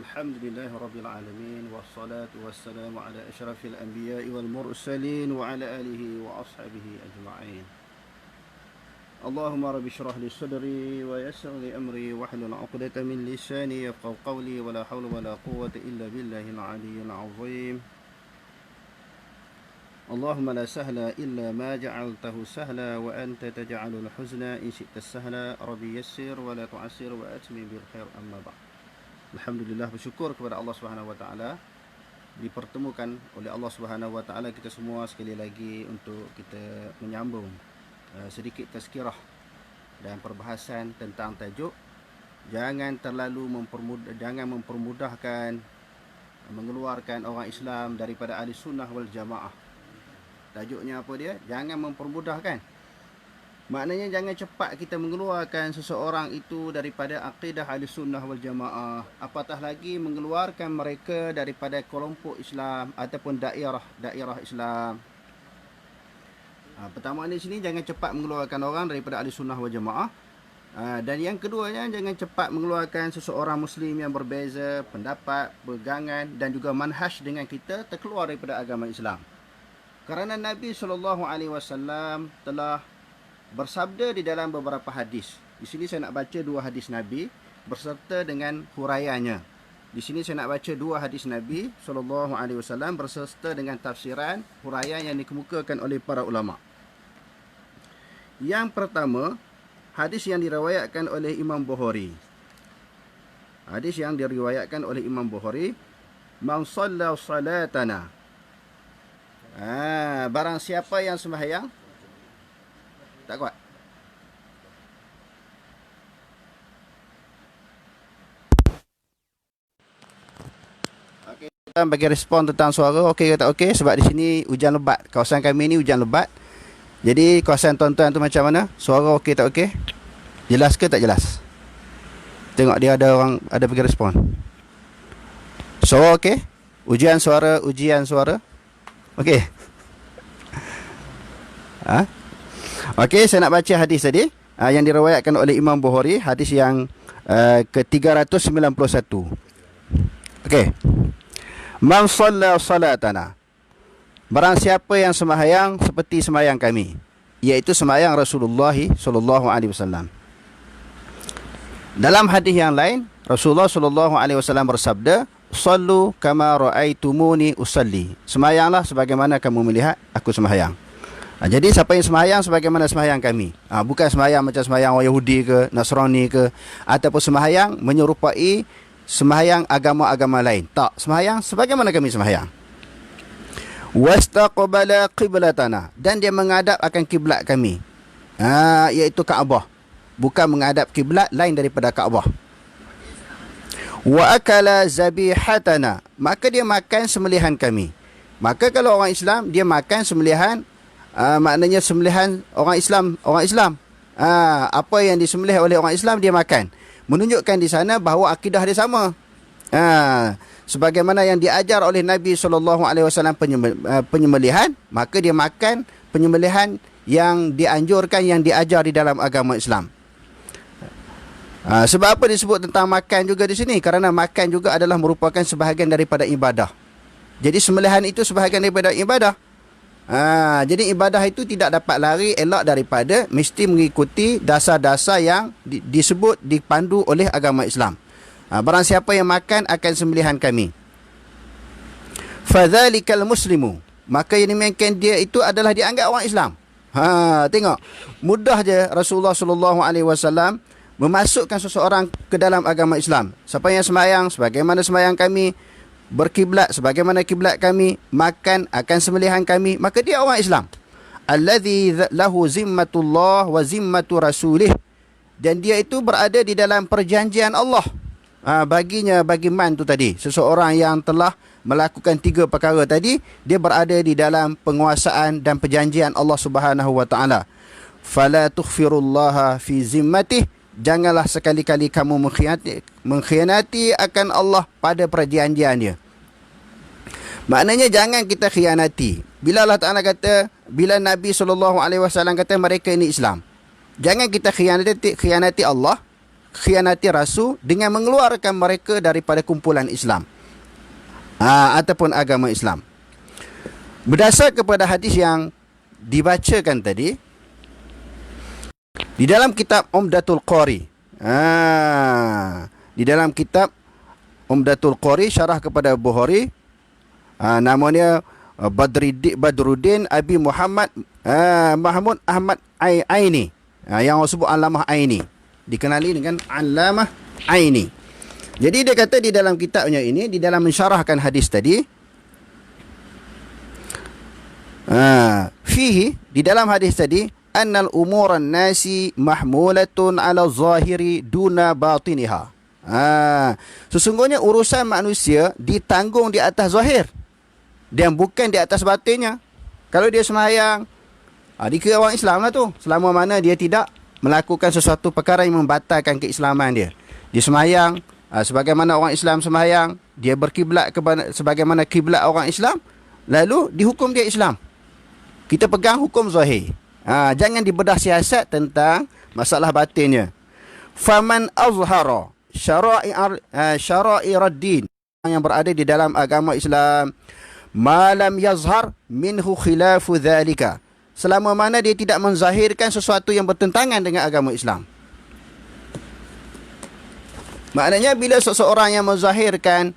الحمد لله رب العالمين والصلاة والسلام على أشرف الأنبياء والمرسلين وعلى آله وأصحابه أجمعين. اللهم رب اشرح لي صدري ويسر لي أمري واحلل عقدة من لساني يفقهوا قولي ولا حول ولا قوة إلا بالله العلي العظيم. اللهم لا سهل إلا ما جعلته سهلا وأنت تجعل الحزن إن شئت السهلا. ربي يسر ولا تعسر وأتمم بالخير. أما بعد. Alhamdulillah, bersyukur kepada Allah Subhanahu Wa Taala dipertemukan oleh Allah Subhanahu Wa Taala kita semua sekali lagi untuk kita menyambung sedikit tazkirah dan perbahasan tentang tajuk jangan mempermudahkan mengeluarkan orang Islam daripada ahli sunnah wal jamaah. Tajuknya apa dia? Jangan mempermudahkan. Maknanya jangan cepat kita mengeluarkan seseorang itu daripada akidah ahli sunnah wal jamaah. Apatah lagi mengeluarkan mereka daripada kelompok Islam ataupun daerah Islam. Pertama di sini, jangan cepat mengeluarkan orang daripada ahli sunnah wal jamaah. Dan yang keduanya, jangan cepat mengeluarkan seseorang Muslim yang berbeza pendapat, pegangan dan juga manhaj dengan kita terkeluar daripada agama Islam. Kerana Nabi SAW telah bersabda di dalam beberapa hadis. Di sini saya nak baca dua hadis Nabi berserta dengan huraiannya. Di sini saya nak baca dua hadis Nabi SAW berserta dengan tafsiran huraian yang dikemukakan oleh para ulama. Yang pertama, hadis yang diriwayatkan oleh Imam Bukhari. Hadis yang diriwayatkan oleh Imam Bukhari, "Man shalla salatana." Barang siapa yang sembahyang, tak kuat. Okey, kita bagi respon tentang suara okey ke tak okey, sebab di sini hujan lebat. Kawasan kami ni hujan lebat. Jadi kawasan tuan-tuan tu macam mana? Suara okey tak okey? Jelas ke tak jelas? Tengok dia ada orang ada bagi respon. Suara okey? Ujian suara. Okey. Okey, saya nak baca hadis tadi yang diriwayatkan oleh Imam Bukhari, hadis yang ke-391. Okey. Man shalla salatana. Barang siapa yang sembahyang seperti sembahyang kami, iaitu sembahyang Rasulullah sallallahu alaihi wasallam. Dalam hadis yang lain, Rasulullah sallallahu alaihi wasallam bersabda, "Shallu kama raaitumuni usalli." Sembahyanglah sebagaimana kamu melihat aku sembahyang. Jadi siapa yang sembahyang sebagaimana sembahyang kami, bukan sembahyang macam sembahyang orang Yahudi ke, Nasrani ke, ataupun sembahyang menyerupai sembahyang agama-agama lain. Tak, sembahyang sebagaimana kami sembahyang. Wastaqbala qiblatana, dan dia menghadap akan kiblat kami, iaitu Kaabah, bukan menghadap kiblat lain daripada Kaabah. Wa akala zabihatana, maka dia makan sembelihan kami. Maka kalau orang Islam, dia makan sembelihan, maknanya sembelihan orang Islam. Apa yang disembelih oleh orang Islam dia makan. Menunjukkan di sana bahawa akidah dia sama. Sebagaimana yang diajar oleh Nabi SAW penyembelihan, maka dia makan penyembelihan yang dianjurkan, yang diajar di dalam agama Islam. Sebab apa disebut tentang makan juga di sini? Kerana makan juga adalah merupakan sebahagian daripada ibadah. Jadi sembelihan itu sebahagian daripada ibadah. Jadi ibadah itu tidak dapat lari elak daripada mesti mengikuti dasar-dasar yang disebut, dipandu oleh agama Islam. Barang siapa yang makan akan sembelihan kami, fadzalikal muslimu, maka yang demikian dia itu adalah dianggap orang Islam. Tengok, mudah je Rasulullah SAW memasukkan seseorang ke dalam agama Islam. Siapa yang sembahyang sebagaimana sembahyang kami, berkiblat sebagaimana kiblat kami, makan akan sembelihan kami, maka dia orang Islam. Allazi lahu zimmatullah wa zimmatu rasulih, dan dia itu berada di dalam perjanjian Allah. Bagi man tu tadi, seseorang yang telah melakukan tiga perkara tadi, dia berada di dalam penguasaan dan perjanjian Allah Subhanahu wa taala. Fala tughfirullaha fi zimmatih, janganlah sekali-kali kamu mengkhianati akan Allah pada perjanjiannya. Maknanya jangan kita khianati. Bila Allah Ta'ala kata, bila Nabi SAW kata mereka ini Islam, jangan kita khianati Allah, khianati Rasul dengan mengeluarkan mereka daripada kumpulan Islam ataupun agama Islam. Berdasar kepada hadis yang dibacakan tadi, di dalam kitab Umdatul Qari, di dalam kitab Umdatul Qari syarah kepada Bukhari, namanya Badruddin Abi Muhammad Mahmud Ahmad Aini, yang orang sebut Alamah Aini, dikenali dengan Alamah Aini. Jadi dia kata di dalam kitabnya ini, di dalam mensyarahkan hadis tadi, fihi, di dalam hadis tadi, annal umuran nasi mahmulatun ala zahiri duna batiniha. Sesungguhnya urusan manusia ditanggung di atas zahir dan bukan di atas batinnya. Kalau dia sembahyang, dikira orang Islam lah tu, selama mana dia tidak melakukan sesuatu perkara yang membatalkan keislaman dia. Dia sembahyang sebagaimana orang Islam sembahyang, dia berkiblat kepada sebagaimana kiblat orang Islam, lalu dihukum dia Islam. Kita pegang hukum zahir. Jangan dibedah siasat tentang masalah batinnya. Faman azhara syara'iruddin, yang berada di dalam agama Islam, malam yazhar minhu khilafu dhalika, selama mana dia tidak menzahirkan sesuatu yang bertentangan dengan agama Islam. Maknanya bila seseorang yang menzahirkan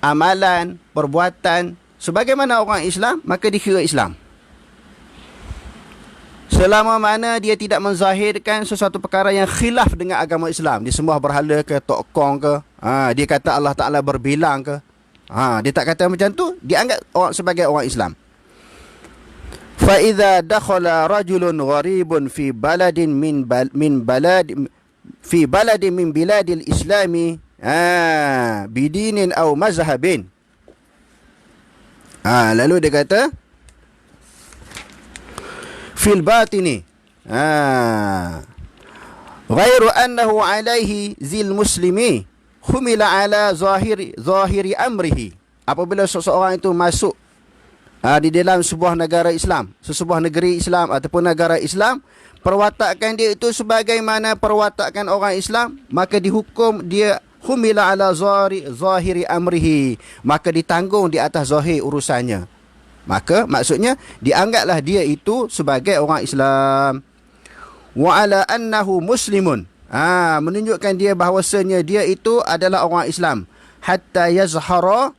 amalan, perbuatan sebagaimana orang Islam, maka dikira Islam. Selama mana dia tidak menzahirkan sesuatu perkara yang khilaf dengan agama Islam, dia sembah berhala ke, tokong ke, dia kata Allah Ta'ala berbilang ke, dia tak kata macam tu, dia anggap sebagai orang Islam. Fa idza dakhala rajulun gharibun fi baladin min biladil islami bidinin aw mazhabin, lalu dia kata fil batini ghairu annahu alaihi zil muslimi humila ala zahiri amrihi. Apabila seseorang itu masuk di dalam sebuah negara Islam, sesebuah negeri Islam ataupun negara Islam, perwatakan dia itu sebagaimana perwatakan orang Islam, maka dihukum dia humila ala zahiri amrihi, maka ditanggung di atas zahir urusannya. Maka maksudnya dianggaplah dia itu sebagai orang Islam. Wa ala annahu muslimun, menunjukkan dia bahawasanya dia itu adalah orang Islam, hatta yazhara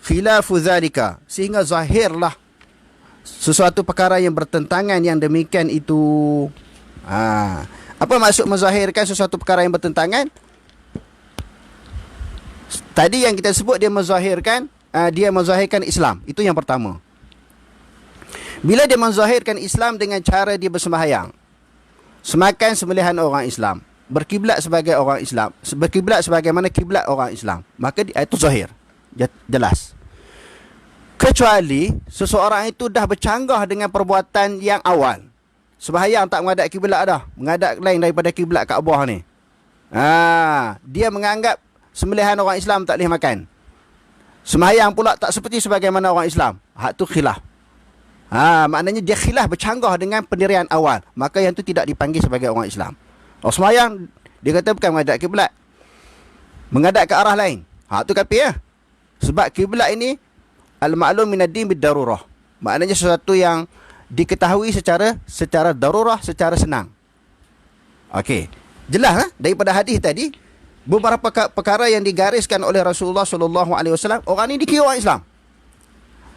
khilafu dhalika, sehingga zahirlah sesuatu perkara yang bertentangan yang demikian itu. Apa maksud menzahirkan sesuatu perkara yang bertentangan? Tadi yang kita sebut dia menzahirkan, dia menzahirkan Islam. Itu yang pertama. Bila dia menzahirkan Islam dengan cara dia bersembahyang, semakan sembelihan orang Islam, berkiblat sebagai orang Islam, berkiblat sebagaimana kiblat orang Islam, maka itu zahir, jelas. Kecuali seseorang itu dah bercanggah dengan perbuatan yang awal. Sembahyang tak menghadap kiblat dah, menghadap lain daripada kiblat Kaabah ni. Dia menganggap sembelihan orang Islam tak boleh makan. Sembahyang pula tak seperti sebagaimana orang Islam. Hak tu khilaf. Maknanya dia khilaf, bercanggah dengan pendirian awal, maka yang tu tidak dipanggil sebagai orang Islam. Orang sembahyang, dia kata bukan menghadap kiblat, menghadap ke arah lain. Hak tu kafir ya. Sebab kiblat ini al-ma'lum minad-din bid-darurah. Maknanya sesuatu yang diketahui secara darurah, secara senang. Okey. Jelas daripada hadis tadi, beberapa perkara yang digariskan oleh Rasulullah SAW, orang ini dikira orang Islam.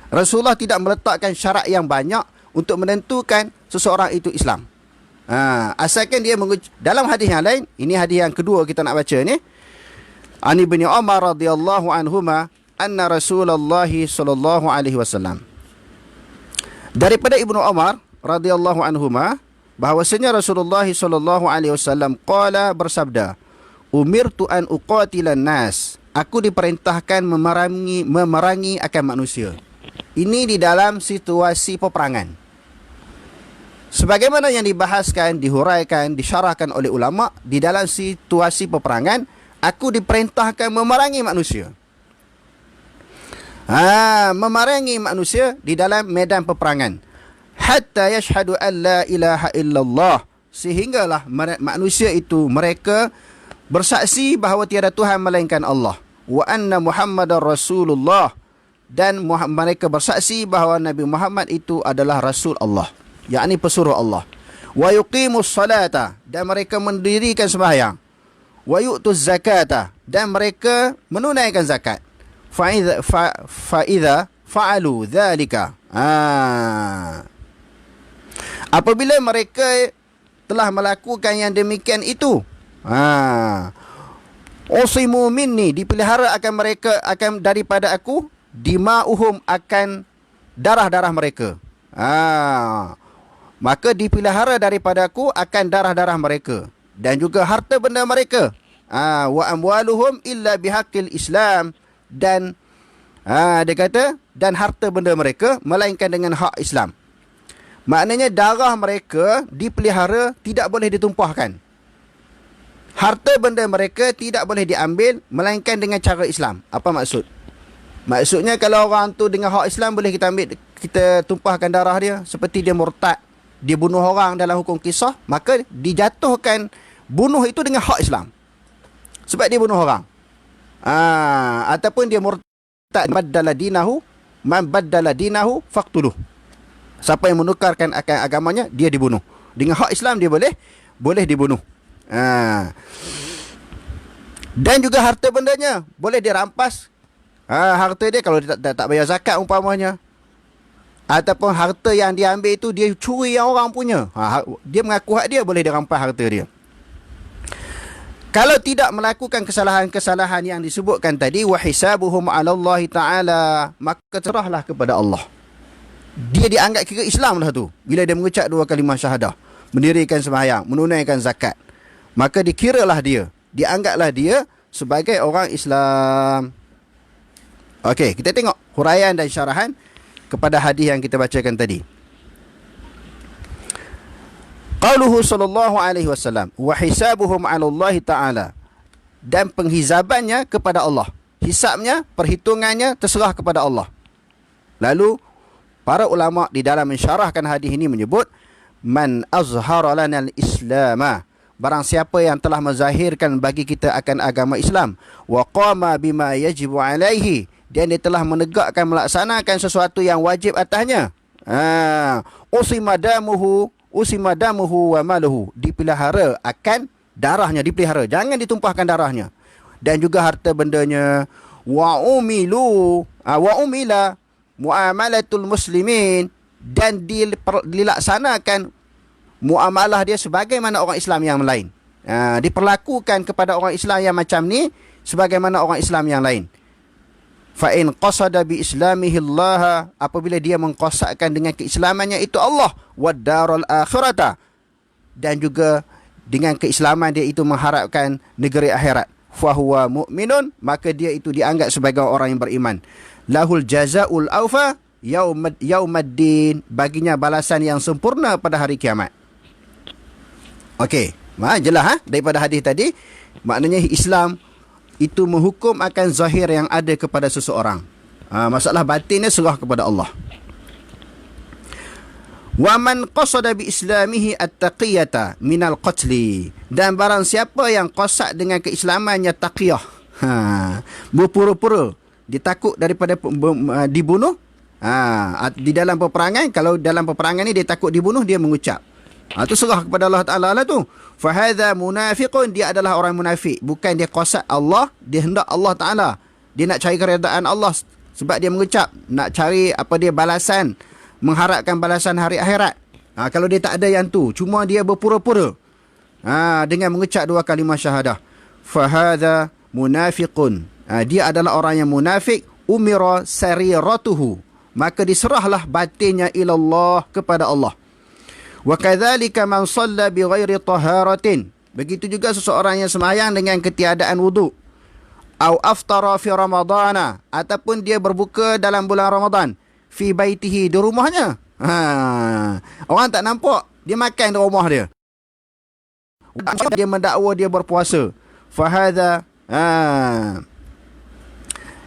Rasulullah tidak meletakkan syarat yang banyak untuk menentukan seseorang itu Islam. Asalkan dia dalam hadis yang lain, ini hadis yang kedua kita nak baca ni. An Ibnu Umar radhiyallahu anhuma anna Rasulullah sallallahu alaihi wasallam. Daripada Ibnu Umar radhiyallahu anhuma bahwasanya Rasulullah sallallahu alaihi wasallam qala, bersabda, umirtu an uqatilan nas, aku diperintahkan memerangi akan manusia. Ini di dalam situasi peperangan. Sebagaimana yang dibahaskan, dihuraikan, disyarahkan oleh ulama, di dalam situasi peperangan, aku diperintahkan memerangi manusia. Memerangi manusia di dalam medan peperangan. Hatta yashhadu an la ilaha illallah, sehinggalah manusia itu mereka bersaksi bahawa tiada Tuhan melainkan Allah, wa anna Muhammadar Rasulullah, dan mereka bersaksi bahawa Nabi Muhammad itu adalah Rasul Allah, yakni pesuruh Allah. Wa yuqimus salata, dan mereka mendirikan sembahyang. Wa yu'tuz zakata, dan mereka menunaikan zakat. Fa'idha fa'alu dhalika, apabila mereka telah melakukan yang demikian itu, usimu minni, dipelihara akan mereka, akan daripada aku, dima'uhum, akan darah-darah mereka. Maka dipelihara daripada aku akan darah-darah mereka, dan juga harta benda mereka. Wa amwaluhum illa bihaqqil Islam, dan dia kata, dan harta benda mereka melainkan dengan hak Islam. Maknanya darah mereka dipelihara, tidak boleh ditumpahkan. Harta benda mereka tidak boleh diambil melainkan dengan cara Islam. Apa maksud? Maksudnya kalau orang tu dengan hak Islam, boleh kita ambil, kita tumpahkan darah dia. Seperti dia murtad, dia bunuh orang dalam hukum kisah, maka dijatuhkan bunuh itu dengan hak Islam, sebab dia bunuh orang. Ataupun dia murtad, man baddala dinahu faqtuluh. Siapa yang menukarkan akan agamanya, dia dibunuh. Dengan hak Islam dia boleh dibunuh. Dan juga harta bendanya boleh dirampas. Harta dia kalau dia tak bayar zakat umpamanya, ataupun harta yang dia ambil itu dia curi yang orang punya, dia mengaku hak dia, boleh dirampas harta dia. Kalau tidak melakukan kesalahan-kesalahan yang disebutkan tadi, wa hisabuhum 'ala Allah taala, maka serahlah kepada Allah. Dia dianggap kira Islam lah tu bila dia mengucap 2 kalimah syahadah, mendirikan sembahyang, menunaikan zakat, maka dikiralah dia, dianggaplah dia sebagai orang Islam. Okey, kita tengok huraian dan syarahan kepada hadis yang kita bacakan tadi. Qauluhu sallallahu alaihi wasallam, wa hisabuhum 'ala Allah taala, dan penghizabannya kepada Allah. Hisabnya, perhitungannya terserah kepada Allah. Lalu para ulama di dalam mensyarahkan hadis ini menyebut, man azhara lana al-islam, barang siapa yang telah menzahirkan bagi kita akan agama Islam, wa qama bima yajibu alaihi, dan dia telah menegakkan, melaksanakan sesuatu yang wajib atasnya, usima damuhu wa maluhu, dipelihara akan darahnya, dipelihara, jangan ditumpahkan darahnya, dan juga harta bendanya. Wa umila muamalatul muslimin, dan dilaksanakan muamalah dia sebagaimana orang Islam yang lain. Diperlakukan kepada orang Islam yang macam ni sebagaimana orang Islam yang lain. Fa in qasada bi islamihi Allah, apabila dia mengqasadkan dengan keislamannya itu Allah, wad darul akhirata, dan juga dengan keislaman dia itu mengharapkan negeri akhirat, fa huwa mu'minun, maka dia itu dianggap sebagai orang yang beriman. Lahul jazaul awfa yaumaddin, baginya balasan yang sempurna pada hari kiamat. Okey, jelas daripada hadis tadi, maknanya Islam itu menghukum akan zahir yang ada kepada seseorang. Masalah batinnya serah kepada Allah. Wa man qasada bi islamihi at-taqiyata minal qatli, dan barang siapa yang qasad dengan keislamannya taqiyah, berpura-pura dia takut daripada dibunuh, di dalam peperangan, kalau dalam peperangan ni dia takut dibunuh, dia mengucap, itu serah kepada Allah Ta'ala lah tu. Fahadha munafiqun, dia adalah orang munafik. Bukan dia qasad Allah, dia hendak Allah Ta'ala, dia nak cari keredaan Allah, sebab dia mengucap nak cari balasan, mengharapkan balasan hari akhirat. Kalau dia tak ada yang tu, cuma dia berpura-pura dengan mengucap 2 kalimah syahadah, fahadha munafiqun, dia adalah orang yang munafik. Umira sariratuhu, maka diserahlah batinnya ilallah, kepada Allah. Wa kadzalika man shalla bi ghairi taharatin, begitu juga seseorang yang sembahyang dengan ketiadaan wuduk. Au aftara fi ramadana, ataupun dia berbuka dalam bulan Ramadan, fi baitihi, di rumahnya. Orang tak nampak, dia makan di rumah dia. Dia mendakwa dia berpuasa. Fahadha,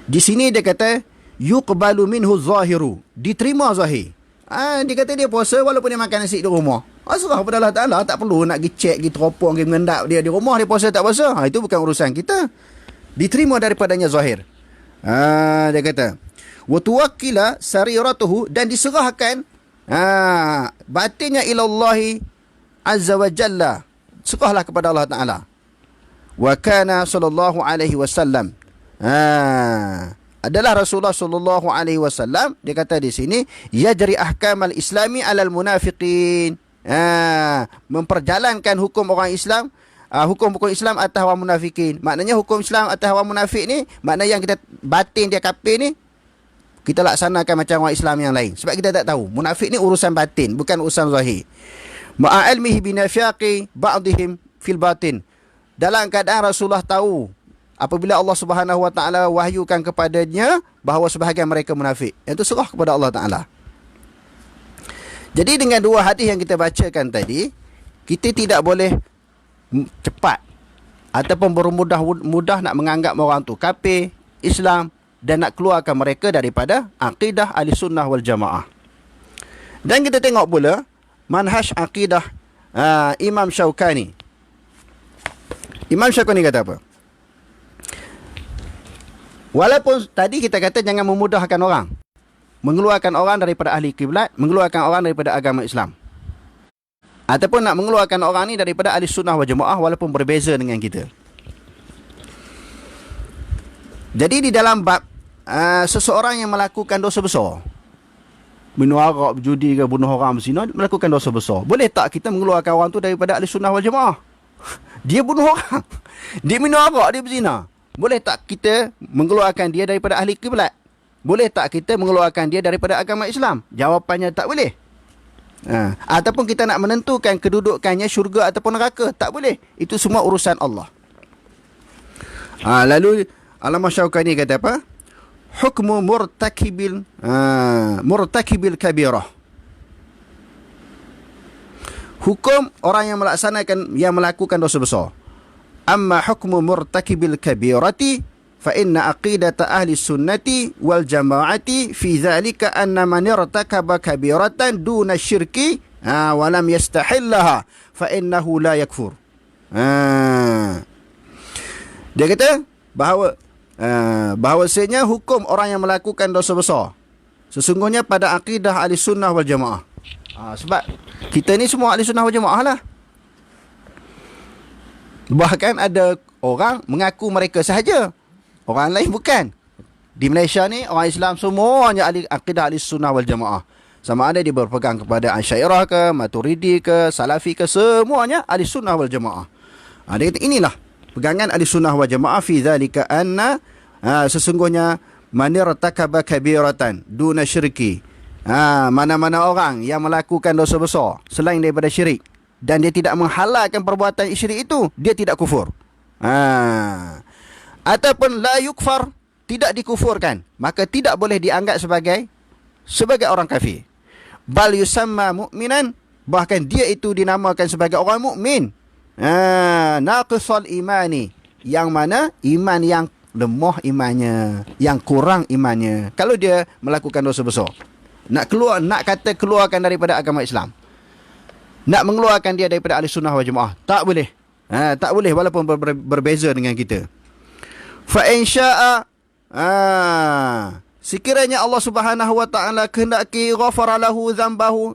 di sini dia kata yuqbalu minhu zahiru, diterima zahir. Dia kata dia puasa walaupun dia makan nasi di rumah. Serah kepada Allah Ta'ala. Tak perlu nak pergi cek, pergi teropong, pergi mengendap dia di rumah, dia puasa tak puasa. Itu bukan urusan kita. Diterima daripadanya zahir. Dia kata, wa tuwakkila sariratuhu, dan diserahkan batinnya ilallahi azza wa jalla. Serahlah kepada Allah Ta'ala. Wa kana sallallahu alaihi wasallam, adalah Rasulullah sallallahu alaihi wasallam, dia kata di sini, yajri ahkamal islami alal munafiqin, memperjalankan hukum orang Islam, hukum-hukum Islam atas orang munafikin. Maknanya hukum Islam atas orang munafik ni, maknanya yang kita batin dia kafir ni, kita laksanakan macam orang Islam yang lain. Sebab kita tak tahu, munafik ni urusan batin, bukan urusan zahir. Ma'a ilmihi binafyaqi ba'dihim fil batin, dalam keadaan Rasulullah tahu apabila Allah Subhanahu Wa Taala wahyukan kepadanya bahawa sebahagian mereka munafik. Itu serah kepada Allah Taala. Jadi dengan dua hadis yang kita bacakan tadi, kita tidak boleh cepat ataupun bermudah nak menganggap orang tu kafir, Islam, dan nak keluarkan mereka daripada akidah Ahlussunnah wal Jamaah. Dan kita tengok pula manhaj akidah Imam Syaukani. Imam Syaukani kata apa? Walaupun tadi kita kata jangan memudahkan orang, mengeluarkan orang daripada ahli kiblat, mengeluarkan orang daripada agama Islam, ataupun nak mengeluarkan orang ni daripada Ahlussunnah wal Jamaah walaupun berbeza dengan kita. Jadi di dalam bab seseorang yang melakukan dosa besar, minum arak, berjudi ke, bunuh orang, berzina, melakukan dosa besar, boleh tak kita mengeluarkan orang tu daripada Ahlussunnah wal Jamaah? Dia bunuh orang, dia minum arak, dia berzina. Boleh tak kita mengeluarkan dia daripada ahli kiblat? Boleh tak kita mengeluarkan dia daripada agama Islam? Jawapannya tak boleh. Ataupun kita nak menentukan kedudukannya syurga ataupun neraka? Tak boleh. Itu semua urusan Allah. Lalu Allamah Syaukani kata apa? Hukmu murtakibil kabirah. Hukum orang yang melakukan dosa besar. Amma hukmu murtakibil kabirati fa inna aqidata ahli sunnati wal jama'ati fi dhalika anna man irtakaba kabiratan duna syirki wa lam yastahillaha fa innahu la yakfur. Dia kata bahawasanya hukum orang yang melakukan dosa besar sesungguhnya pada akidah ahli sunnah wal jamaah. Sebab kita ni semua ahli sunnah wal jamaah lah. Bahkan ada orang mengaku mereka sahaja, orang lain bukan. Di Malaysia ni orang Islam semuanya ahli akidah ahli sunnah wal jamaah. Sama ada dia berpegang kepada Asy'ariyah ke, Maturidi ke, Salafi ke, semuanya ahli sunnah wal jamaah. Dia kata inilah pegangan ahli sunnah wal jamaah fi dzalika anna sesungguhnya man irtakaba kabiratan duna syirki. Mana-mana orang yang melakukan dosa besar selain daripada syirik dan dia tidak menghalalkan perbuatan syirik itu, dia tidak kufur. Ataupun la yukfar, tidak dikufurkan, maka tidak boleh dianggap sebagai orang kafir. Bal yusamma mu'minan, bahkan dia itu dinamakan sebagai orang mukmin. Naqisal imani, yang mana iman yang lemah imannya, yang kurang imannya. Kalau dia melakukan dosa besar, nak kata keluarkan daripada agama Islam, nak mengeluarkan dia daripada ahli sunnah wal jamaah, tak boleh. Tak boleh walaupun berbeza dengan kita. Fa in syaa, sekiranya Allah Subhanahu wa taala kehendaki, ghafara lahu dzambahu,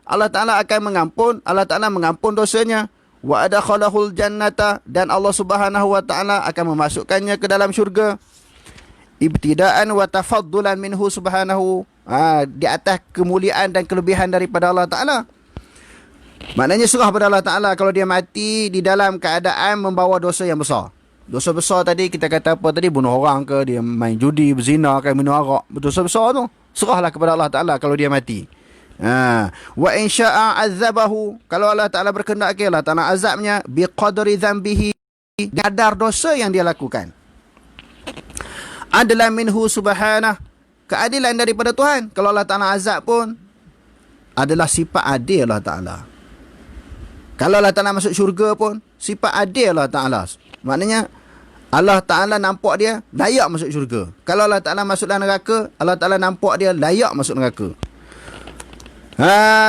Allah Taala akan mengampun dosanya, wa adkhalahul jannata, dan Allah Subhanahu wa taala akan memasukkannya ke dalam syurga, ibtidaan wa tafaddulan minhu subhanahu, di atas kemuliaan dan kelebihan daripada Allah Taala. Maknanya serah pada Allah Ta'ala kalau dia mati di dalam keadaan membawa dosa yang besar. Dosa besar tadi kita kata apa tadi? Bunuh orang ke, dia main judi, berzina ke, minum arak. Dosa besar tu, serahlah kepada Allah Ta'ala kalau dia mati. Wa in syaa azabahu, kalau Allah Ta'ala berkehendak, Allah Ta'ala azabnya biqadri dzambihi, kadar dosa yang dia lakukan. Adalah minhu subhanah, keadilan daripada Tuhan. Kalau Allah Ta'ala azab pun adalah sifat adil Allah Ta'ala. Kalau Allah Ta'ala masuk syurga pun sifat adil Allah Ta'ala. Maknanya Allah Ta'ala nampak dia layak masuk syurga. Kalau Allah Ta'ala masuk dalam neraka, Allah Ta'ala nampak dia layak masuk neraka.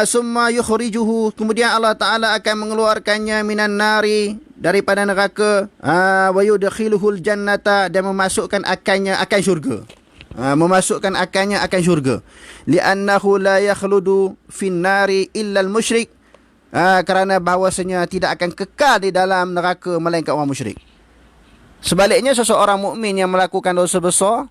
Summa yukhrijuhu, kemudian Allah Ta'ala akan mengeluarkannya minan nari, daripada neraka, wa yudkhiluhul jannata, dan memasukkan akannya akan syurga. Memasukkan akannya akan syurga. Li'annahu la yakhludu fin nari illa al-musyrik, kerana bahawasanya tidak akan kekal di dalam neraka melainkan orang musyrik. Sebaliknya, seseorang mukmin yang melakukan dosa besar,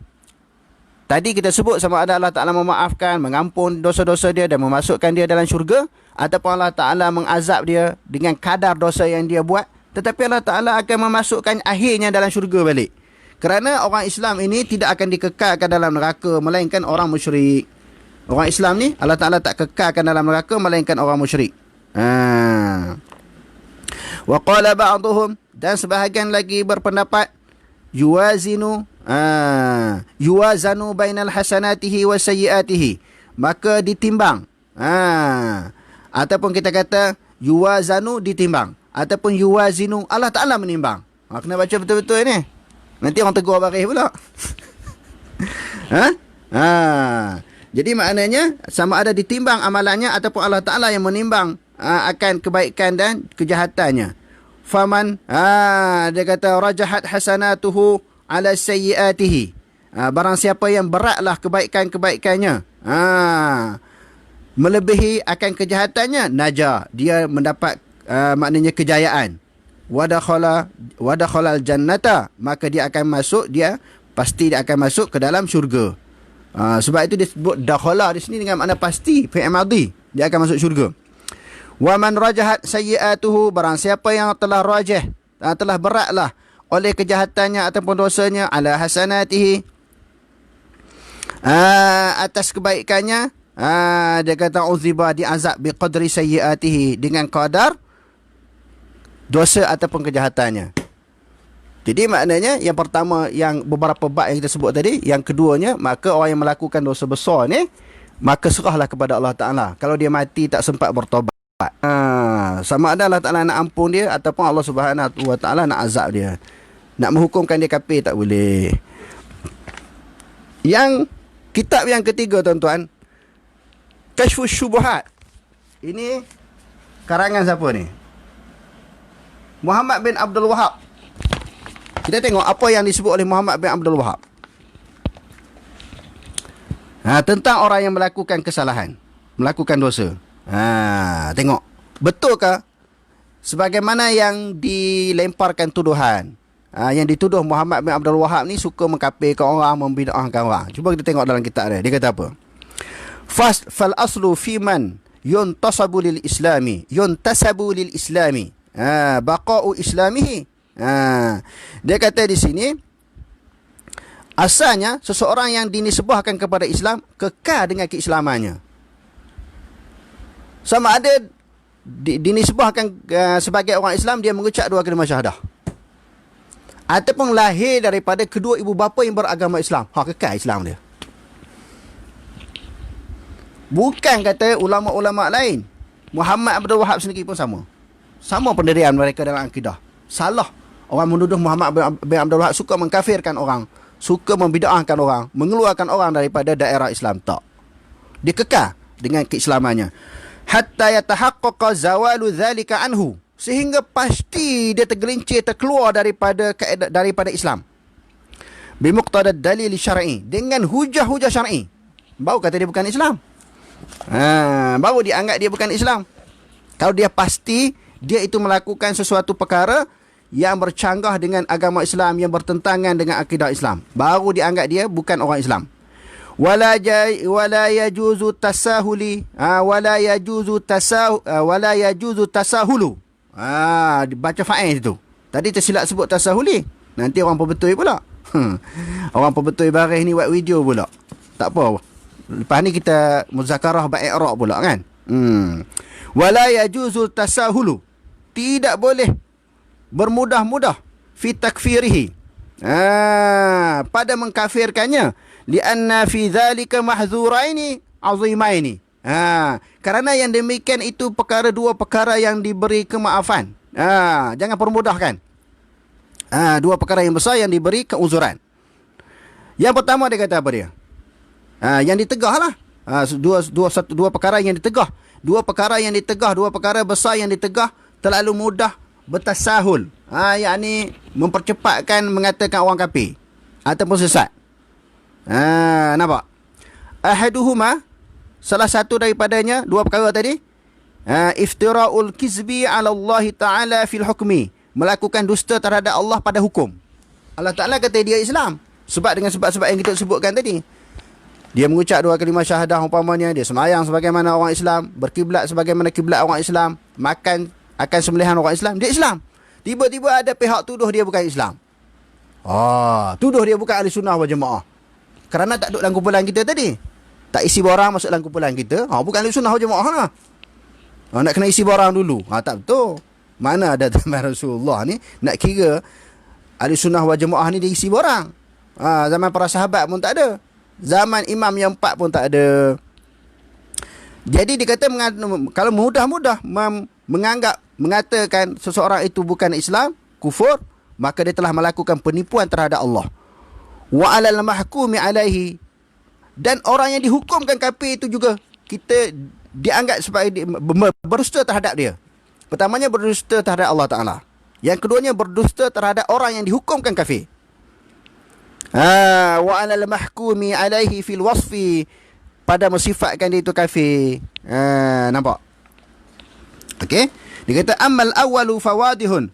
tadi kita sebut sama ada Allah Ta'ala memaafkan, mengampun dosa-dosa dia dan memasukkan dia dalam syurga, ataupun Allah Ta'ala mengazab dia dengan kadar dosa yang dia buat, tetapi Allah Ta'ala akan memasukkan akhirnya dalam syurga balik. Kerana orang Islam ini tidak akan dikekalkan dalam neraka melainkan orang musyrik. Orang Islam ni Allah Ta'ala tak kekalkan dalam neraka melainkan orang musyrik. Wa qala ba'duhum, dan sebahagian lagi berpendapat, yuwazanu bainal hasanatihi wa sayyiatihi, maka ditimbang, ataupun kita kata yuwazanu, ditimbang, ataupun yuwazinu, Allah Ta'ala menimbang. Kena baca betul-betul ni, nanti orang tegur baris pula. Jadi maknanya sama ada ditimbang amalannya ataupun Allah Ta'ala yang menimbang akan kebaikan dan kejahatannya. Faman, dia kata rajahat hasanatuhu ala sayyiatihi, barang siapa yang beratlah kebaikan-kebaikannya, melebihi akan kejahatannya, naja, dia mendapat maknanya kejayaan. Wadakhalal jannata, maka dia akan masuk, dia pasti dia akan masuk ke dalam syurga. Sebab itu disebut dakhala di sini dengan makna pasti, fi'il madhi, dia akan masuk syurga. Wa man rajahat sayyi'atuhu, barang siapa yang telah rajah, telah beratlah oleh kejahatannya ataupun dosanya, ala hasanatihi, atas kebaikannya, dia kata uziba, diazab biqadri sayyi'atihi, dengan qadar dosa ataupun kejahatannya. Jadi maknanya yang pertama, yang beberapa bab yang kita sebut tadi, yang keduanya, maka orang yang melakukan dosa besar ni, maka serahlah kepada Allah Ta'ala. Kalau dia mati tak sempat bertobat, sama ada Allah Ta'ala nak ampun dia ataupun Allah Subhanahu Wa Ta'ala nak azab dia, nak menghukumkan dia kafir, tak boleh. Yang kitab yang ketiga, tuan-tuan, Kashfus Syubuhat. Ini karangan siapa ni? Muhammad bin Abdul Wahab. Kita tengok apa yang disebut oleh Muhammad bin Abdul Wahab tentang orang yang melakukan kesalahan, melakukan dosa. Tengok betulkah sebagaimana yang dilemparkan tuduhan, yang dituduh Muhammad bin Abdul Wahab ni suka mengkafirkan orang, membid'ahkan orang. Cuba kita tengok dalam kitab dia. Dia kata apa? Fal aslu fi man yuntasabu lil islami baqa'u islamihi. Dia kata di sini, asalnya seseorang yang dinisbahkan kepada Islam kekal dengan keislamannya. Sama ada dinisbahkan sebagai orang Islam, dia mengucap dua kalimah syahadah, ataupun lahir daripada kedua ibu bapa yang beragama Islam, kekal Islam dia. Bukan kata ulama-ulama lain. Muhammad Abdul Wahab sendiri pun sama pendirian mereka dalam akidah. Salah orang menuduh Muhammad bin Abdul Wahab suka mengkafirkan orang, suka membid'ahkan orang, mengeluarkan orang daripada daerah Islam. Tak. Dia kekal dengan keislamannya. Hatta yatahaqqaqa zawalu dhalika anhu, sehingga pasti dia tergelincir, terkeluar daripada Islam. Bimuqtada dalil syar'i, dengan hujah-hujah syar'i, baru kata dia bukan Islam. Baru dianggap dia bukan Islam. Kalau dia pasti dia itu melakukan sesuatu perkara yang bercanggah dengan agama Islam, yang bertentangan dengan akidah Islam, baru dianggap dia bukan orang Islam. Wala yajuzu tasahuli, wala yajuzu tasahulu. Baca fa'il itu. Tadi tersilap sebut tasahuli, nanti orang perbetul pula. Orang perbetul baris ni buat video pula. Tak apa, lepas ni kita muzakarah bab i'rab pula kan. Wala yajuzu tasahulu, tidak boleh bermudah-mudah fi takfirihi, pada mengkafirkannya, lianna fi dhalika mahdzuraini azimaini, kerana yang demikian itu dua perkara yang diberi kemaafan. Jangan permudahkan. Dua perkara yang besar yang diberi keuzuran. Yang pertama dia kata apa dia? Yang ditegahlah, Dua perkara yang ditegah. Dua perkara besar yang ditegah terlalu mudah bertasahul. Yakni mempercepatkan mengatakan orang kafir ataupun sesat. Nampak? Ahaduhuma, salah satu daripadanya, dua perkara tadi, iftira'ul kizbi 'ala Allah Ta'ala fil hukmi, melakukan dusta terhadap Allah pada hukum. Allah Ta'ala kata dia Islam dengan sebab-sebab yang kita sebutkan tadi. Dia mengucap dua kalimah syahadah umpamanya, dia semayang sebagaimana orang Islam, berkiblat sebagaimana kiblat orang Islam, makan akan sembelihan orang Islam, dia Islam. Tiba-tiba ada pihak tuduh dia bukan Islam. Tuduh dia bukan ahli sunnah wal jamaah. Kerana tak duduk dalam kumpulan kita tadi. Tak isi borang masuk dalam kumpulan kita. Bukan ahli sunnah wal jamaah. Nak kena isi borang dulu. Tak betul. Mana ada zaman Rasulullah ni nak kira ahli sunnah wal jamaah ni dia isi borang. Zaman para sahabat pun tak ada. Zaman imam yang 4 pun tak ada. Jadi dia kata kalau mudah-mudah mengatakan seseorang itu bukan Islam, kufur, maka dia telah melakukan penipuan terhadap Allah. Wa 'alal mahkumi 'alaihi, dan orang yang dihukumkan kafir itu juga kita dianggap sebagai berdusta terhadap dia. Pertamanya berdusta terhadap Allah Ta'ala. Yang keduanya berdusta terhadap orang yang dihukumkan kafir. Wa 'alal mahkumi 'alaihi fil wasfi, pada mensifatkan dia itu kafir. Nampak? Okey? Dia kata ammal awwalu fawadihun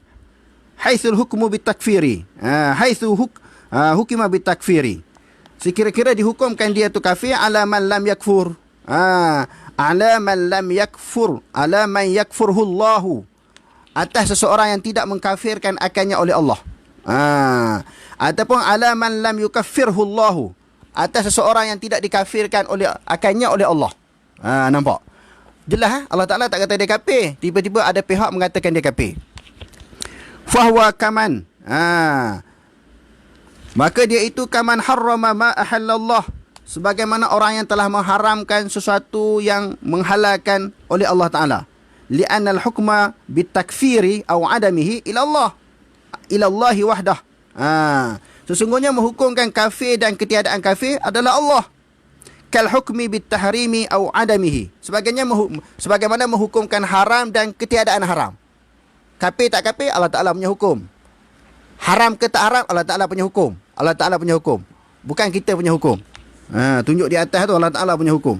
haitsul hukmu bitakfiri. Hukima bitakfiri. Sekira-kira dihukumkan dia tu kafir ala man lam yakfur. Ala man lam yakfur, ala man yakfurhu Allahu. Atas seseorang yang tidak mengkafirkan akannya oleh Allah. Ataupun ala man lam yukaffirhu Allahu. Atas seseorang yang tidak dikafirkan akannya oleh Allah. Nampak? Jelas Allah Ta'ala tak kata dia kafir. Tiba-tiba ada pihak mengatakan dia kafir. Fahuwa kaman. Maka dia itu kaman harrama ma ahallallah, sebagaimana orang yang telah mengharamkan sesuatu yang menghalalkan oleh Allah Ta'ala. Li'anna al-hukma bitakfiri aw adamihi ila Allah. Ila Allahi wahdah. Sesungguhnya menghukumkan kafir dan ketiadaan kafir adalah Allah. Kal hukmi bitahrimi aw adamihi. Sebagaimana menghukumkan haram dan ketiadaan haram. Kafir tak kafir, Allah Ta'ala punya hukum. Haram ke tak haram, Allah Ta'ala punya hukum. Allah Ta'ala punya hukum. Bukan kita punya hukum. Tunjuk di atas tu Allah Ta'ala punya hukum.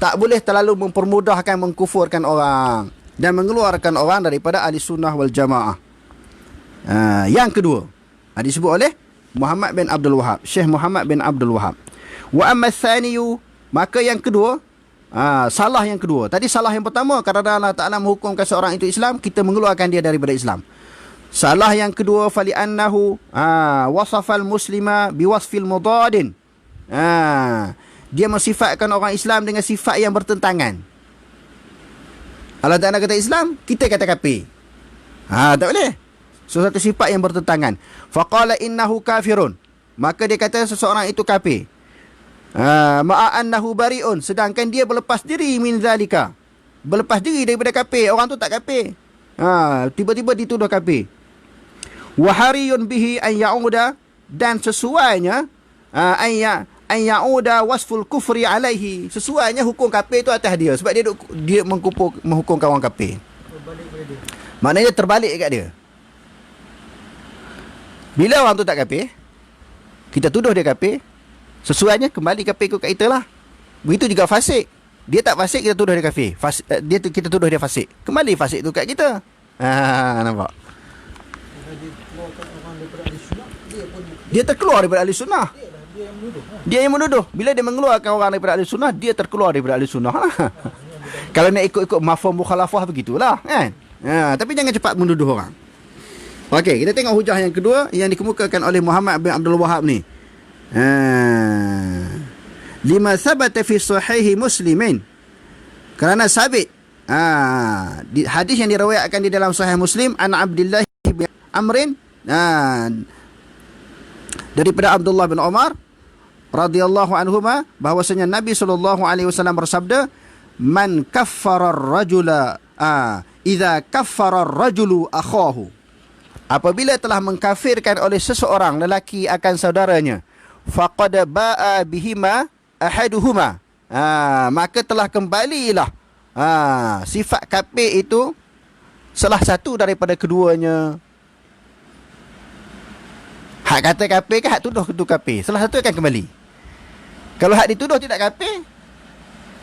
Tak boleh terlalu mempermudahkan mengkufurkan orang dan mengeluarkan orang daripada ahli sunnah wal jamaah. Yang kedua, disebut oleh Muhammad bin Abdul Wahab, Syekh Muhammad bin Abdul Wahab. Wa amma tsaniyu, maka yang kedua, salah yang kedua. Tadi salah yang pertama, kerana Allah Ta'ala menghukumkan seorang itu Islam, kita mengeluarkan dia daripada Islam. Salah yang kedua, fali annahu wasafal muslima biwasfil mudadin. Dia mensifatkan orang Islam dengan sifat yang bertentangan. Allah Ta'ala kata Islam, kita kata kafir. Tak boleh. Sesuatu sifat yang bertentangan. Faqala innahu kafirun, maka dia kata seseorang itu kafir. Ma'a annahu bari'un, sedangkan dia berlepas diri min zalika, berlepas diri daripada kafir. Orang tu tak kafir. Tiba-tiba dituduh kafir. Wa hariyun bihi an ya'uda, dan sesuainya an ya'uda wasful kufri alaihi, sesuainya hukum kafir itu atas dia, sebab dia menghukumkan orang kafir. Maknanya terbalik dekat dia. Bila orang tu tak kafir, kita tuduh dia kafir, sesuainya kembali kafir ikut kat kita lah. Begitu juga fasik. Dia tak fasik, kita tuduh dia kafir. Kita tuduh dia fasik, kembali fasik tu kat kita. Nampak? Dia terkeluar daripada ahli sunnah. Dia yang menuduh. Bila dia mengeluarkan orang daripada ahli sunnah, dia terkeluar daripada ahli sunnah. Kalau nak ikut-ikut mafhum mukhalafah begitulah, kan? Tapi jangan cepat menuduh orang. Okey, kita tengok hujah yang kedua yang dikemukakan oleh Muhammad bin Abdul Wahab ni. Lima sabata fi sahihi Muslimin, kerana sabit hadis yang diriwayatkan di dalam Sahih Muslim an Abdullah bin Amrin, daripada Abdullah bin Umar radhiyallahu anhuma, bahwasanya Nabi SAW bersabda, man kaffara ar-rajula idza kaffara ar-rajulu akhahu, apabila telah mengkafirkan oleh seseorang lelaki akan saudaranya, faqad ba'a bihima ahaduhuma. Maka telah kembalilah sifat kafir itu salah satu daripada keduanya. Hak kata kafir ke hak tuduh itu kafir, salah satu akan kembali. Kalau hak dituduh tidak kafir,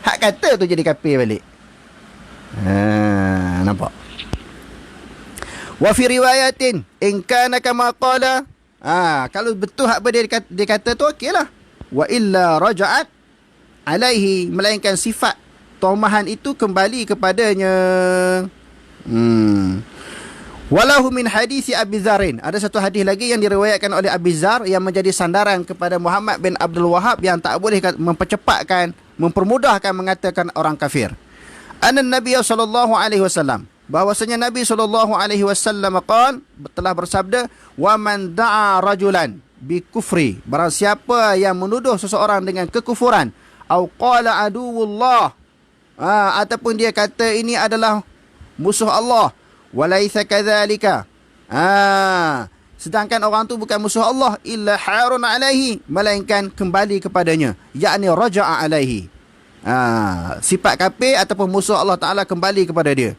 hak kata tu jadi kafir balik. Nampak? Wa fi riwayatin in kana kama qala, kalau betul hak dia kata tu okeylah. Wa illa raja'at alaihi, melainkan sifat tomahan itu kembali kepadanya. Walahu min hadisi Abi Zarin, ada satu hadis lagi yang diriwayatkan oleh Abi Zar yang menjadi sandaran kepada Muhammad bin Abdul Wahhab yang tak boleh mempercepatkan, mempermudahkan mengatakan orang kafir. Anna Nabi sallallahu alaihi wasallam, bahwasanya Nabi sallallahu alaihi wasallam telah bersabda, wa man da'a rajulan bi kufri, barang siapa yang menuduh seseorang dengan kekufuran, au qala aduwullah, ataupun dia kata ini adalah musuh Allah, walaisa kadzalika, sedangkan orang tu bukan musuh Allah, illa harun alaihi, melainkan kembali kepadanya, yakni raja'a alaihi, sifat kafir ataupun musuh Allah Taala kembali kepada dia.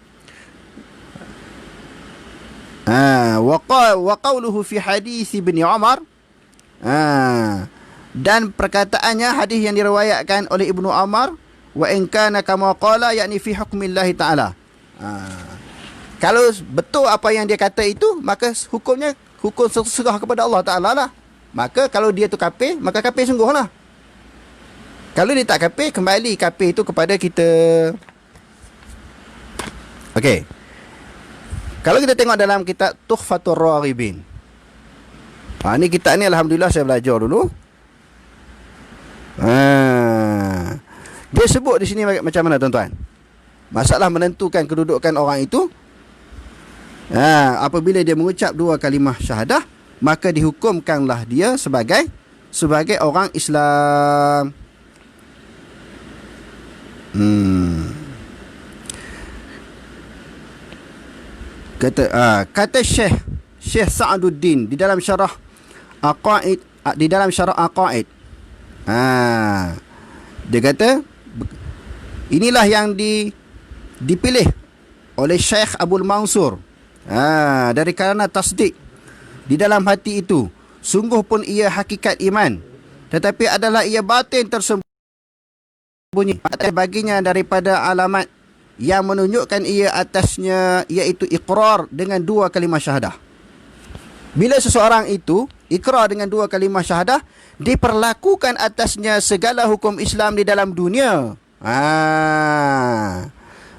Wa qawluhu fi hadis Ibn Umar, dan perkataannya hadis yang diriwayatkan oleh Ibnu Umar, wa in kana kama qala, yakni fi hukmillah taala. Kalau betul apa yang dia kata itu, maka hukumnya hukum serah kepada Allah Taala lah. Maka kalau dia tu kafir, maka kafir sungguhlah. Kalau dia tak kafir, kembali kafir itu kepada kita. Okey. Kalau kita tengok dalam kitab Tuhfatur Raghibin, ni kitab ni alhamdulillah saya belajar dulu. Dia sebut di sini macam mana tuan-tuan? Masalah menentukan kedudukan orang itu, apabila dia mengucap dua kalimah syahadah, maka dihukumkanlah dia sebagai orang Islam. Kata Syekh Sa'aduddin di dalam syarah Aqaid, dia kata inilah yang dipilih oleh Syekh Abdul Mansur, dari kerana tasdik di dalam hati itu sungguh pun ia hakikat iman, tetapi adalah ia batin tersembunyi baginya daripada alamat yang menunjukkan ia atasnya, iaitu iqrar dengan dua kalimah syahadah. Bila seseorang itu ikrar dengan dua kalimah syahadah, diperlakukan atasnya segala hukum Islam di dalam dunia,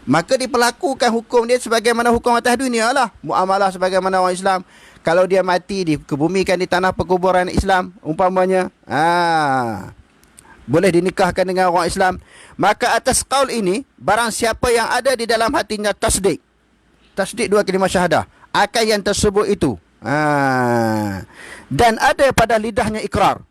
maka diperlakukan hukum dia sebagaimana hukum atas dunia lah. Muamalah sebagaimana orang Islam. Kalau dia mati, dikebumikan di tanah perkuburan Islam umpamanya, boleh dinikahkan dengan orang Islam. Maka atas qaul ini, barang siapa yang ada di dalam hatinya tasdik dua kalimah syahadah akan yang tersebut itu, dan ada pada lidahnya ikrar,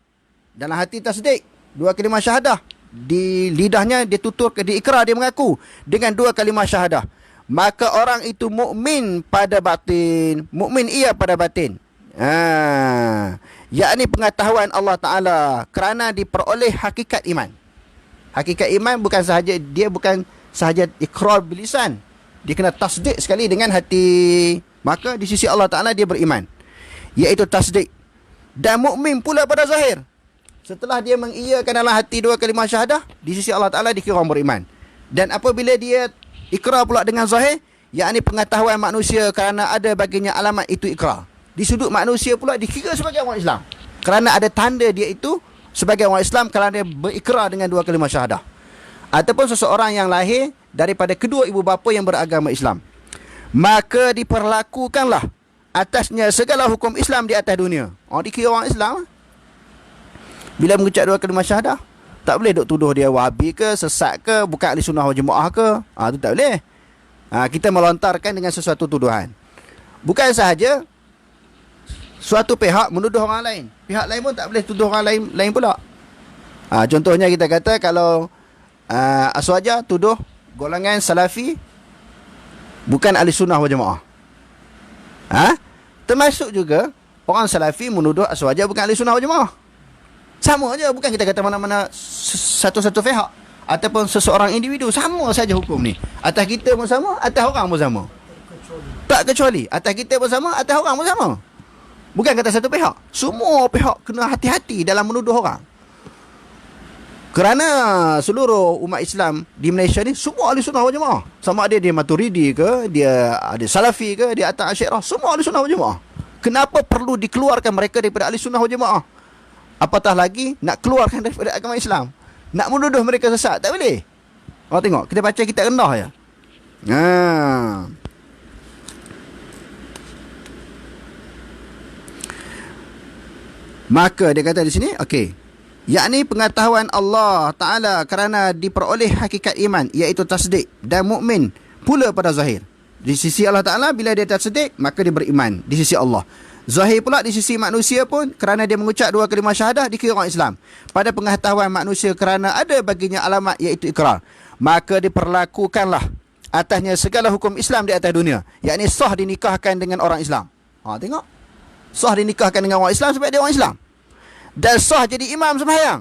dalam hati tasdik dua kalimah syahadah, di lidahnya dia tutur, di ikrar dia mengaku dengan dua kalimah syahadah, maka orang itu mukmin pada batin, mukmin ia pada batin, yakni pengetahuan Allah Ta'ala, kerana diperoleh hakikat iman. Hakikat iman bukan sahaja ikrar bilisan, dia kena tasdik sekali dengan hati, maka di sisi Allah Ta'ala dia beriman, iaitu tasdik. Dan mukmin pula pada zahir, setelah dia mengiyakan dalam hati dua kalimah syahadah, di sisi Allah Ta'ala dikira orang beriman. Dan apabila dia ikrar pula dengan zahir, yakni pengetahuan manusia, kerana ada baginya alamat itu ikrar, di sudut manusia pula dikira sebagai orang Islam, kerana ada tanda dia itu sebagai orang Islam, kerana dia berikrar dengan dua kalimah syahadah. Ataupun seseorang yang lahir daripada kedua ibu bapa yang beragama Islam, maka diperlakukanlah atasnya segala hukum Islam di atas dunia. Dikira orang Islam. Bila mengucap dua kalimah syahadah, tak boleh duk tuduh dia wahabi ke, sesat ke, bukan ahli sunnah wal jemaah ke. Itu tak boleh. Kita melontarkan dengan sesuatu tuduhan. Bukan sahaja suatu pihak menuduh orang lain, pihak lain pun tak boleh tuduh orang lain pula. Contohnya kita kata kalau Aswaja tuduh golongan Salafi bukan ahli sunnah wal jemaah. Termasuk juga orang Salafi menuduh Aswaja bukan ahli sunnah wal jemaah. Sama je, bukan kita kata mana-mana satu-satu pihak ataupun seseorang individu, sama saja hukum ni. Atas kita pun sama, atas orang pun sama. Tak kecuali atas kita pun sama, atas orang pun sama. Bukan kata satu pihak. Semua pihak kena hati-hati dalam menuduh orang. Kerana seluruh umat Islam di Malaysia ni semua ahli sunnah wal jamaah. Sama ada dia Maturidi ke, dia ada Salafi ke, dia atas Asy'ariyah, semua ahli sunnah wal jamaah. Kenapa perlu dikeluarkan mereka daripada ahli sunnah wal jamaah? Apatah lagi nak keluarkan daripada agama Islam. Nak menuduh mereka sesat, tak boleh. Oh tengok, kita baca kitab rendah ya. Maka dia kata di sini, okey. Yakni pengetahuan Allah Ta'ala kerana diperoleh hakikat iman, iaitu tasdik dan mukmin pula pada zahir. Di sisi Allah Ta'ala, bila dia tasdik, maka dia beriman di sisi Allah. Zahir pula di sisi manusia pun, kerana dia mengucap dua kalimah syahadah, dikira orang Islam. Pada pengetahuan manusia kerana ada baginya alamat, iaitu ikrar, maka diperlakukanlah atasnya segala hukum Islam di atas dunia. Yakni sah dinikahkan dengan orang Islam. Tengok. Sah dinikahkan dengan orang Islam sebab dia orang Islam. Dan sah jadi imam sembahyang.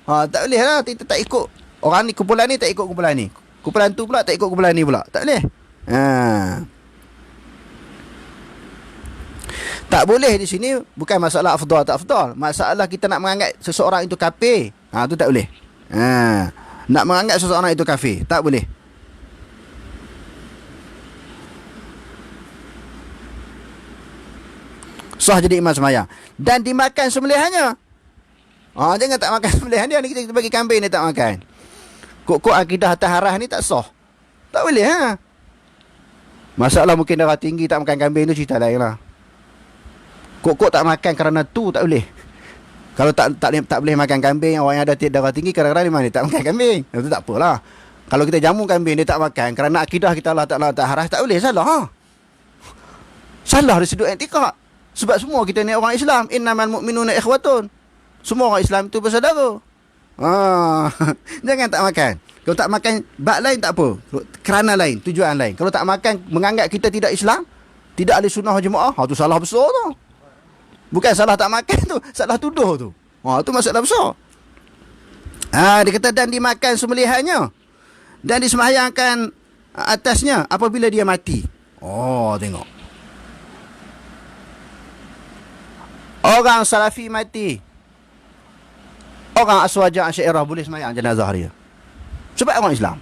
Tak boleh lah, kita tak ikut orang ni, kumpulan ni tak ikut kumpulan ni. Kumpulan tu pula tak ikut kumpulan ni pula. Tak boleh. Tak boleh di sini bukan masalah afdal tak afdal. Masalah kita nak menganggap seseorang itu kafir. Tu tak boleh. Nak menganggap seseorang itu kafir, tak boleh. Sah jadi imam sembahyang. Dan dimakan sembelihannya. Jangan tak makan sembelihan dia. Ni kita bagi kambing dia tak makan. Kok akidah atas harah ni tak sah. Tak boleh Masalah mungkin darah tinggi tak makan kambing tu cerita lain lah. Kok tak makan kerana tu tak boleh. Kalau tak boleh makan kambing, orang yang ada darah tinggi kadang-kadang dia tak makan kambing. Itu tak apalah. Kalau kita jamu kambing dia tak makan kerana akidah kita Allah Ta'ala tak harah, tak boleh, salah. Salah dari sudut etika. Sebab semua kita ni orang Islam. Innamal mu'minuna ikhwatun. Semua orang Islam itu bersaudara. Jangan tak makan. Kalau tak makan bab lain tak apa. Kerana lain, tujuan lain. Kalau tak makan menganggap kita tidak Islam, tidak ahli sunnah wal jamaah, tu salah besar tu. Bukan salah tak makan tu, salah tuduh tu. Tu masalah besar. Dia kata dan dimakan sembelihannya dan disembahyangkan atasnya apabila dia mati. Tengok. Orang Salafi mati, orang Aswaja Asy'ariyah boleh sembahyang jenazah dia. Sebab orang Islam.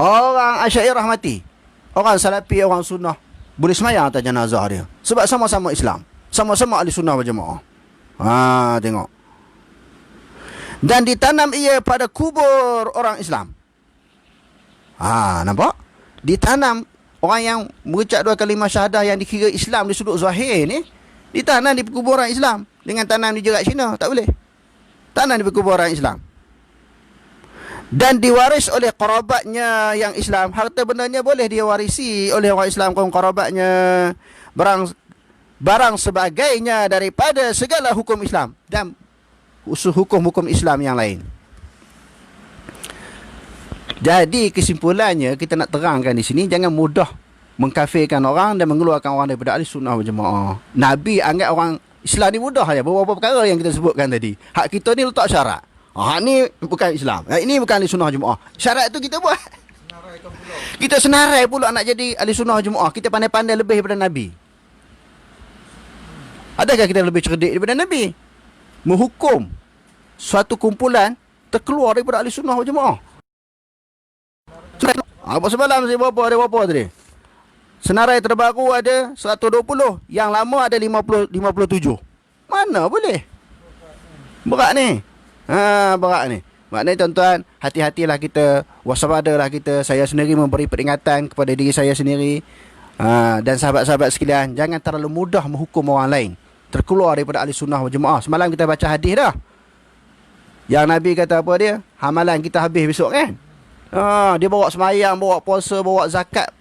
Orang Asy'ariyah mati, orang Salafi, orang Sunnah boleh sembahyang atas jenazah dia. Sebab sama-sama Islam. Sama-sama ahli sunnah wal jamaah. Tengok. Dan ditanam ia pada kubur orang Islam. Nampak? Ditanam orang yang mengucap dua kalimah syahadah yang dikira Islam di sudut zahir ni, ditanam di kubur orang Islam. Dengan tanam di jerat Cina, tak boleh. Tanam di kubur orang Islam. Dan diwaris oleh kerabatnya yang Islam. Harta bendanya boleh dia warisi oleh orang Islam kaum kerabatnya. Barang sebagainya daripada segala hukum Islam dan hukum-hukum Islam yang lain. Jadi kesimpulannya kita nak terangkan di sini, jangan mudah mengkafirkan orang dan mengeluarkan orang daripada ahli sunnah wal jamaah. Nabi anggap orang Islam ni mudah saja. Beberapa perkara yang kita sebutkan tadi. Hak kita ni letak syarat. Hak ni bukan Islam. Ini bukan ahli sunnah wal jamaah. Syarat tu kita buat. Kita senarai pula nak jadi ahli sunnah wal jamaah. Kita pandai-pandai lebih daripada Nabi. Adakah kita lebih cerdik daripada Nabi? Menghukum suatu kumpulan terkeluar daripada ahli sunnah wal jamaah. Apa semalam saya ada berapa tadi? Senarai terbaru ada 120, yang lama ada 57. Mana boleh? Berat ni. Berat ni. Maknanya tuan-tuan, hati-hatilah kita, waspadalah kita. Saya sendiri memberi peringatan kepada diri saya sendiri. Dan sahabat-sahabat sekalian, jangan terlalu mudah menghukum orang lain terkeluar daripada ahli sunnah wal jamaah. Semalam kita baca hadis dah. Yang Nabi kata apa dia? Hamalan kita habis besok kan? Dia bawa sembahyang, bawa puasa, bawa zakat,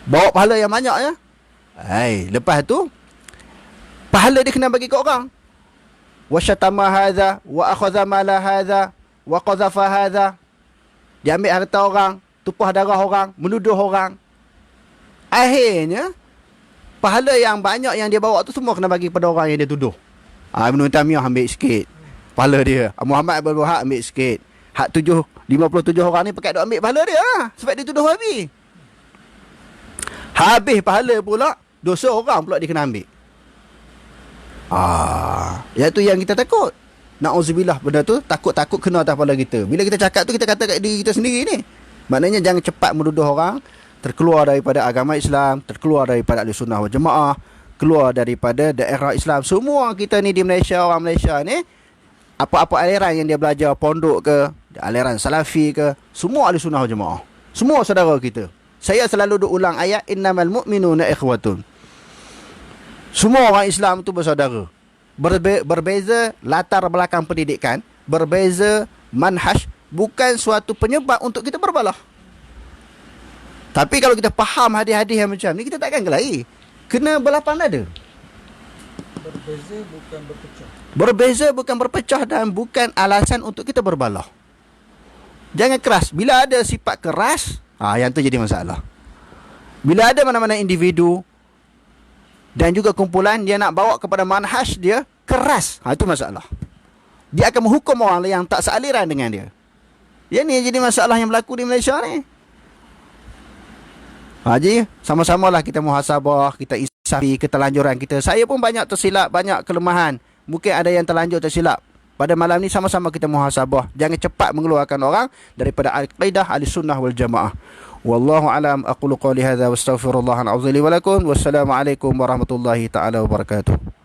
bawa pahala yang banyak ya. Lepas tu pahala dia kena bagi ke orang. Wa syatama hadza wa akhadha mala hadza wa qadhafa hadza. Dia ambil harta orang, tumpah darah orang, menuduh orang. Akhirnya pahala yang banyak yang dia bawa tu semua kena bagi pada orang yang dia tuduh. Ibn Taymiyah ambil sikit pahala dia. Muhammad Abdul Wahab ambil sikit. Hak 57 orang ni pakai duk ambil pahala dia lah. Sebab dia tuduh Wahabi. Habis pahala pula, dosa orang pula dia kena ambil. Iaitu yang kita takut. Na'udzubillah, benda tu takut-takut kena atas kepala kita. Bila kita cakap tu, kita kata kat diri kita sendiri ni. Maknanya jangan cepat menuduh orang terkeluar daripada agama Islam, terkeluar daripada Ahlussunnah wal Jamaah, keluar daripada daerah Islam. Semua kita ni di Malaysia, orang Malaysia ni, apa-apa aliran yang dia belajar, pondok ke, aliran Salafi ke, semua Ahlussunnah wal Jamaah. Semua saudara kita. Saya selalu duk ulang ayat innamal mu'minuna ikhwatun. Semua orang Islam tu bersaudara. Berbeza latar belakang pendidikan, berbeza manhaj, bukan suatu penyebab untuk kita berbalah. Tapi kalau kita faham hadis-hadis yang macam ni, kita takkan kelahi. Kena berlapang dada. Berbeza bukan berpecah. Berbeza bukan berpecah dan bukan alasan untuk kita berbalah. Jangan keras. Bila ada sifat keras, yang tu jadi masalah. Bila ada mana-mana individu dan juga kumpulan dia nak bawa kepada manhaj dia keras, itu masalah. Dia akan menghukum orang yang tak sealiran dengan dia. Yang ni jadi masalah yang berlaku di Malaysia ni. Jadi sama-samalah kita muhasabah, kita insafi keterlanjuran kita. Saya pun banyak tersilap, banyak kelemahan. Mungkin ada yang terlanjur tersilap. Pada malam ni sama-sama kita muhasabah. Jangan cepat mengeluarkan orang daripada aqidah Ahlussunnah wal Jamaah. Wallahu alam, aqulu qawli hadza wa astaghfirullahal azim li wa lakum. Wassalamu alaikum warahmatullahi taala wabarakatuh.